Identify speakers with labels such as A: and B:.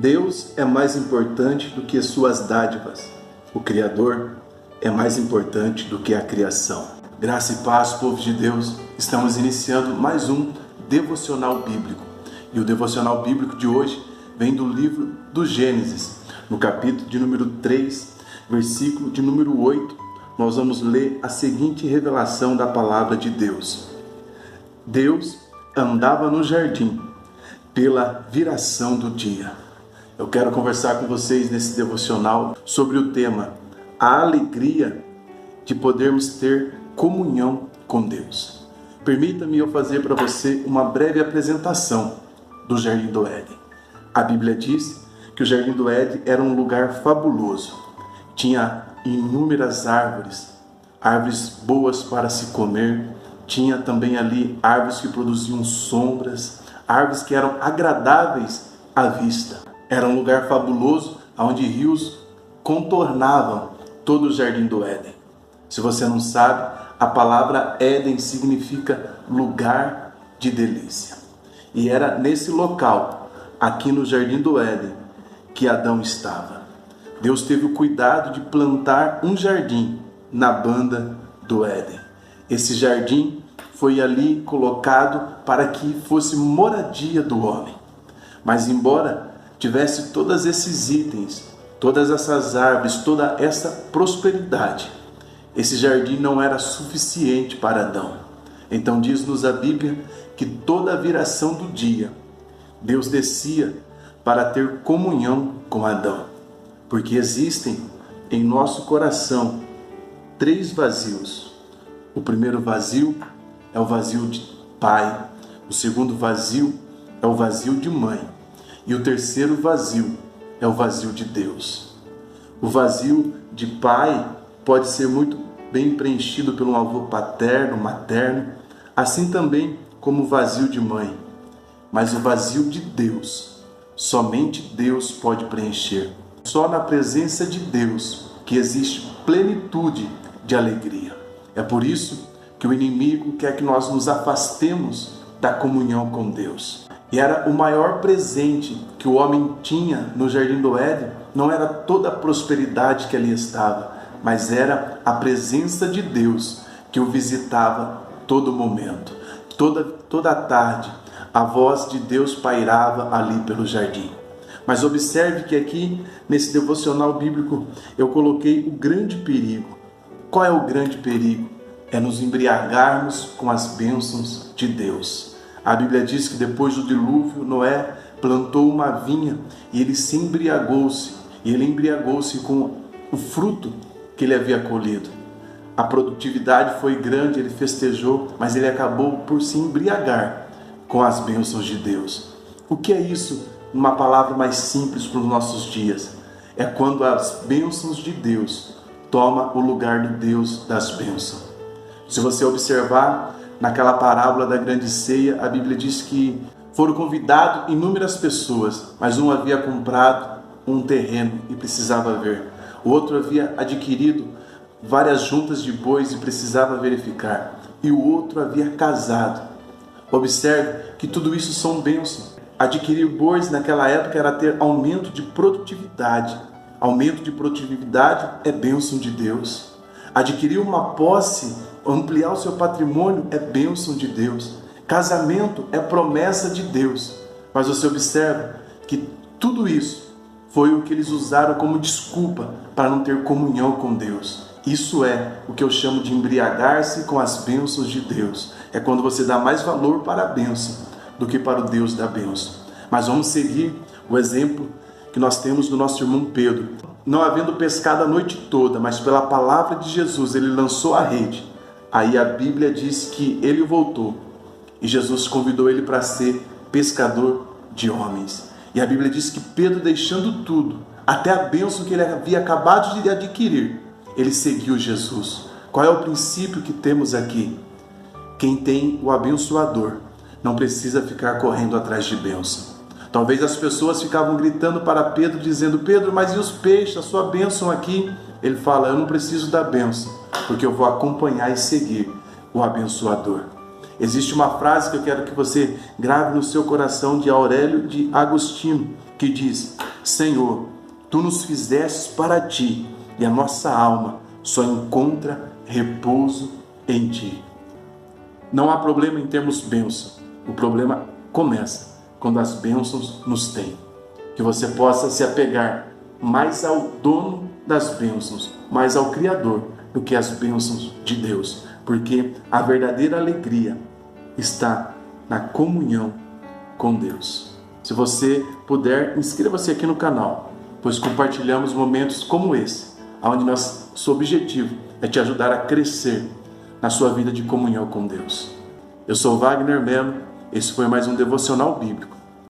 A: Deus é mais importante do que suas dádivas. O Criador é mais importante do que a criação. Graça e paz, povo de Deus. Estamos iniciando mais um devocional bíblico. E o devocional bíblico de hoje vem do livro do Gênesis, no capítulo de número 3, versículo de número 8. Nós vamos ler a seguinte revelação da palavra de Deus. Deus andava no jardim pela viração do dia. Eu quero conversar com vocês nesse devocional sobre o tema a alegria de podermos ter comunhão com Deus. Permita-me eu fazer para você uma breve apresentação do Jardim do Éden. A Bíblia diz que o Jardim do Éden era um lugar fabuloso. Tinha inúmeras árvores boas para se comer. Tinha também ali árvores que produziam sombras, árvores que eram agradáveis à vista. Era um lugar fabuloso onde rios contornavam todo o Jardim do Éden. Se você não sabe, a palavra Éden significa lugar de delícia. E era nesse local, aqui no Jardim do Éden, que Adão estava. Deus teve o cuidado de plantar um jardim na banda do Éden. Esse jardim foi ali colocado para que fosse moradia do homem. Mas embora tivesse todos esses itens, todas essas árvores, toda essa prosperidade, esse jardim não era suficiente para Adão. Então diz-nos a Bíblia que toda a viração do dia, Deus descia para ter comunhão com Adão. Porque existem em nosso coração 3 vazios. O primeiro vazio é o vazio de pai. O segundo vazio é o vazio de mãe. E o terceiro vazio é o vazio de Deus. O vazio de pai pode ser muito bem preenchido pelo avô paterno, materno, assim também como o vazio de mãe. Mas o vazio de Deus, somente Deus pode preencher. Só na presença de Deus que existe plenitude de alegria. É por isso que o inimigo quer que nós nos afastemos da comunhão com Deus. E era o maior presente que o homem tinha no Jardim do Éden, não era toda a prosperidade que ali estava, mas era a presença de Deus que o visitava todo momento. Toda tarde, a voz de Deus pairava ali pelo jardim. Mas observe que aqui, nesse devocional bíblico, eu coloquei o grande perigo. Qual é o grande perigo? É nos embriagarmos com as bênçãos de Deus. A Bíblia diz que depois do dilúvio, Noé plantou uma vinha e ele se embriagou-se. E ele embriagou-se com o fruto que ele havia colhido. A produtividade foi grande, ele festejou, mas ele acabou por se embriagar com as bênçãos de Deus. O que é isso? Uma palavra mais simples para os nossos dias. É quando as bênçãos de Deus tomam o lugar do Deus das bênçãos. Se você observar, naquela parábola da grande ceia, a Bíblia diz que foram convidados inúmeras pessoas, mas um havia comprado um terreno e precisava ver. O outro havia adquirido várias juntas de bois e precisava verificar. E o outro havia casado. Observe que tudo isso são bênçãos. Adquirir bois naquela época era ter aumento de produtividade. Aumento de produtividade é bênção de Deus. Adquirir uma posse, ampliar o seu patrimônio é bênção de Deus. Casamento é promessa de Deus. Mas você observa que tudo isso foi o que eles usaram como desculpa para não ter comunhão com Deus. Isso é o que eu chamo de embriagar-se com as bênçãos de Deus. É quando você dá mais valor para a bênção do que para o Deus da bênção. Mas vamos seguir o exemplo que nós temos do nosso irmão Pedro. Não havendo pescado a noite toda, mas pela palavra de Jesus ele lançou a rede. Aí a Bíblia diz que ele voltou e Jesus convidou ele para ser pescador de homens. E a Bíblia diz que Pedro, deixando tudo, até a bênção que ele havia acabado de adquirir, ele seguiu Jesus. Qual é o princípio que temos aqui? Quem tem o abençoador não precisa ficar correndo atrás de bênção. Talvez as pessoas ficavam gritando para Pedro, dizendo: Pedro, mas e os peixes, a sua bênção aqui? Ele fala: eu não preciso da bênção, porque eu vou acompanhar e seguir o abençoador. Existe uma frase que eu quero que você grave no seu coração, de Aurélio de Agostinho, que diz: Senhor, Tu nos fizestes para Ti e a nossa alma só encontra repouso em Ti. Não há problema em termos bênçãos. O problema começa quando as bênçãos nos têm. Que você possa se apegar mais ao dono das bênçãos, mais ao Criador, do que as bênçãos de Deus. Porque a verdadeira alegria está na comunhão com Deus. Se você puder, inscreva-se aqui no canal, pois compartilhamos momentos como esse, onde nosso objetivo é te ajudar a crescer na sua vida de comunhão com Deus. Eu sou Wagner Melo, esse foi mais um Devocional Bíblico.